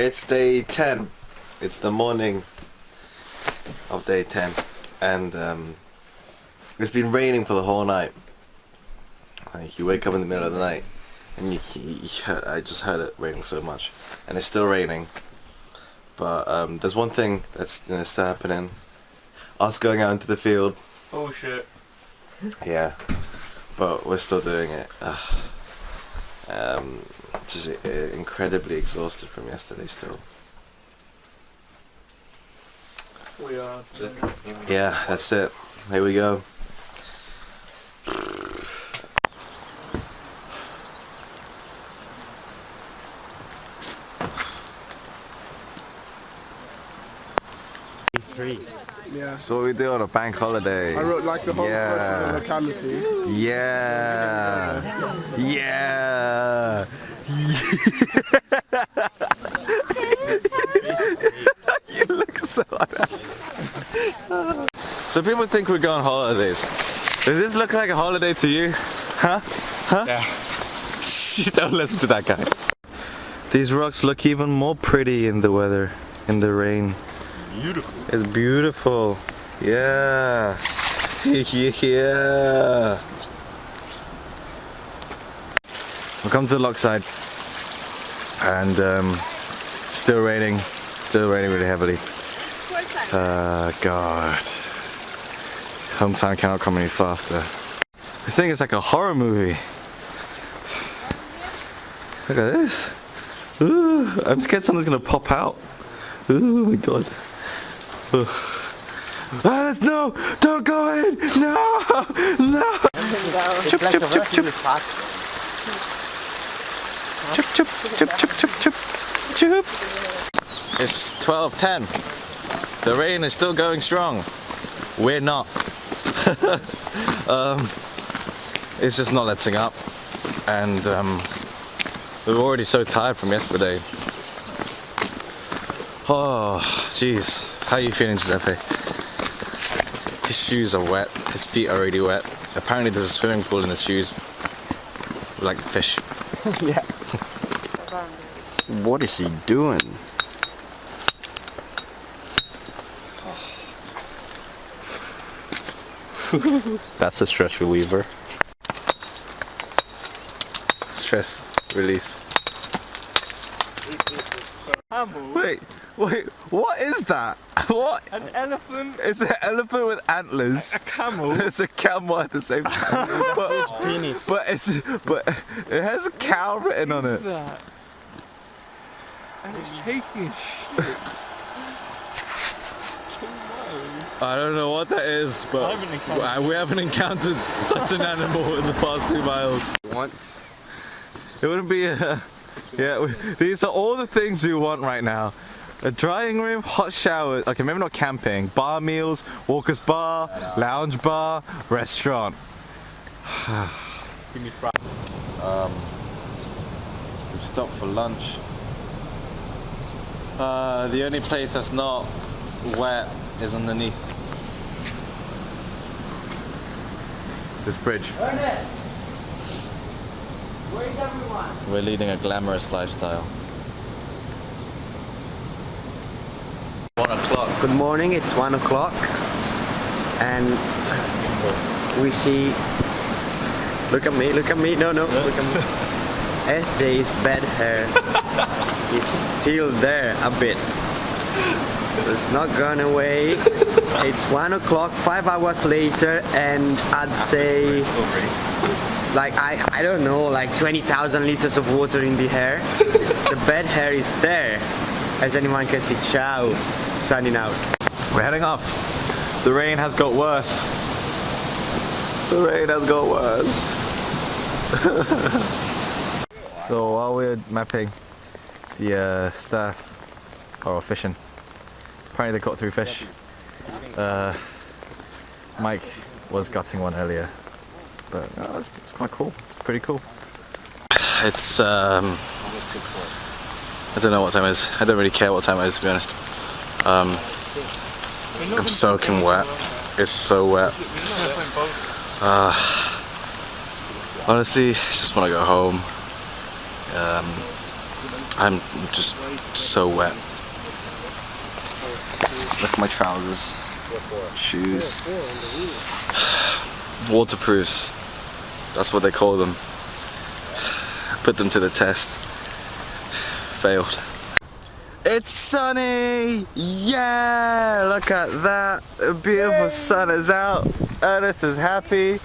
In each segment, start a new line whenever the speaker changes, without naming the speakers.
It's day 10. It's the morning of day 10, and it's been raining for the whole night. Like, you wake up in the middle of the night and I just heard it raining so much, and it's still raining. But there's one thing that's still happening. Us going out into the field.
Oh shit.
Yeah, but we're still doing it. Just incredibly exhausted from yesterday still.
We are.
Yeah, that's it. Here we go.
Yeah.
That's what we do on a bank holiday.
I wrote like the whole first locality.
Yeah. Yeah. You look so So people think we go on holidays. Does this look like a holiday to you? Huh? Huh?
Yeah.
Don't listen to that guy. These rocks look even more pretty in the weather, in the rain.
Beautiful.
It's beautiful. Yeah. Yeah. We'll come to the lock side, and still raining really heavily. God. Hometown cannot come any faster. I think it's like a horror movie. Look at this. Ooh, I'm scared something's gonna pop out. Ooh, my God. Alice, no! Don't go in! No! No! Chip, chip, chip, chip. Chip, chip, chip, chip, chip, chip, chip. It's 12:10. The rain is still going strong. We're not. It's just not letting up, and we're already so tired from yesterday. Oh, jeez. How are you feeling, Giuseppe? His shoes are wet. His feet are already wet. Apparently there's a swimming pool in his shoes. Like fish.
Yeah.
What is he doing? That's a stress reliever.
Stress release. Wait, what is that? What?
An elephant.
It's an elephant with antlers.
A camel.
It's a camel at the same time.
Penis.
But it has a cow written on it.
That? And it's taking shit.
I don't know what that is, but we haven't encountered such an animal in the past 2 miles.
Once.
It wouldn't be a... Yeah, these are all the things we want right now. A drying room, hot showers, okay, maybe not camping, bar meals, Walker's bar, lounge bar, restaurant.
Give me fries.
We've stopped for lunch. The only place that's not wet is underneath this bridge.
Where's everyone?
We're leading a glamorous lifestyle. 1 o'clock.
Good morning, it's 1 o'clock and we see, look at me, look at me, no, look at me. SJ's bad hair is still there a bit, so it's not gone away. It's 1 o'clock, 5 hours later, and I'd say like I don't know, like 20,000 liters of water in the hair. The bad hair is there, as anyone can see. Ciao, signing out.
We're heading off. The rain has got worse. The rain has got worse. So while we're mapping, the staff are fishing. Apparently they caught 3 fish. Mike was gutting one earlier, but it's quite cool. It's pretty cool. It's I don't know what time it is. I don't really care what time it is, to be honest. I'm soaking wet. It's so wet. Honestly, I just want to go home. I'm just so wet. Look at my trousers, shoes, waterproofs. That's what they call them. Put them to the test. Failed. It's sunny! Yeah! Look at that! The beautiful sun is out. Ernest is happy.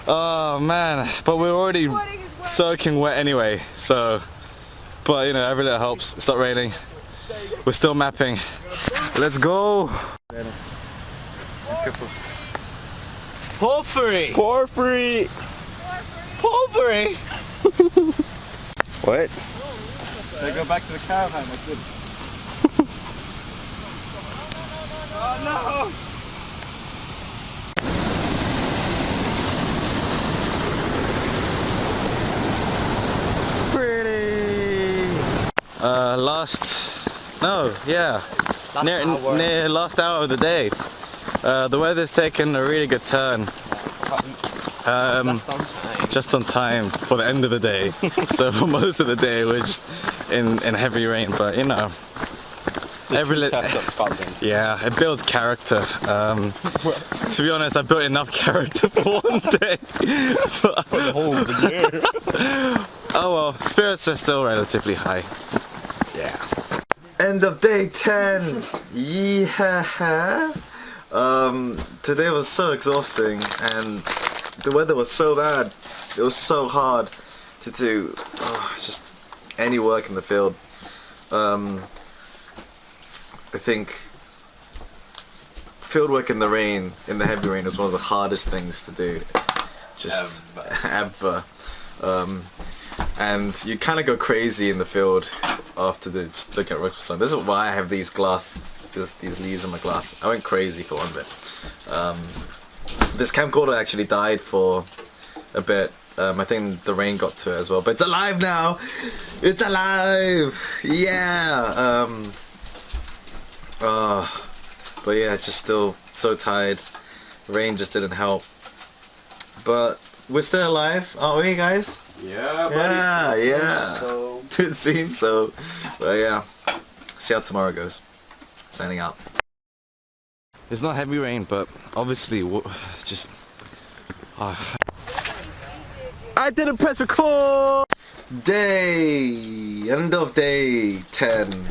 Oh man, but we're already soaking wet anyway, so. But you know, every little helps. It's not raining. We're still mapping. Let's go! Porphyry! Porphyry! Porphyry! What?
Should I go back to the caravan? I did. Oh no!
Near last hour of the day. The weather's taken a really good turn. Just on time for the end of the day. So for most of the day we're just in heavy rain, but you know. Yeah, it builds character. To be honest, I built enough character for one day. For the whole of the year. Oh well, spirits are still relatively high. Yeah. End of day 10. Yeah. Today was so exhausting and the weather was so bad. It was so hard to do just any work in the field. I think field work in the rain, in the heavy rain, is one of the hardest things to do. Just ever. And you kind of go crazy in the field after just looking at rocks for sun. This is why I have these leaves in my glass. I went crazy for one bit. This camcorder actually died for a bit. I think the rain got to it as well, but it's alive now. It's alive. Yeah. But yeah, just still so tired. The rain just didn't help. But we're still alive, aren't we, guys?
Yeah,
buddy. Yeah.
So.
It seems so. But yeah, see how tomorrow goes. Signing out. It's not heavy rain, but obviously just. I didn't press record. End of day 10.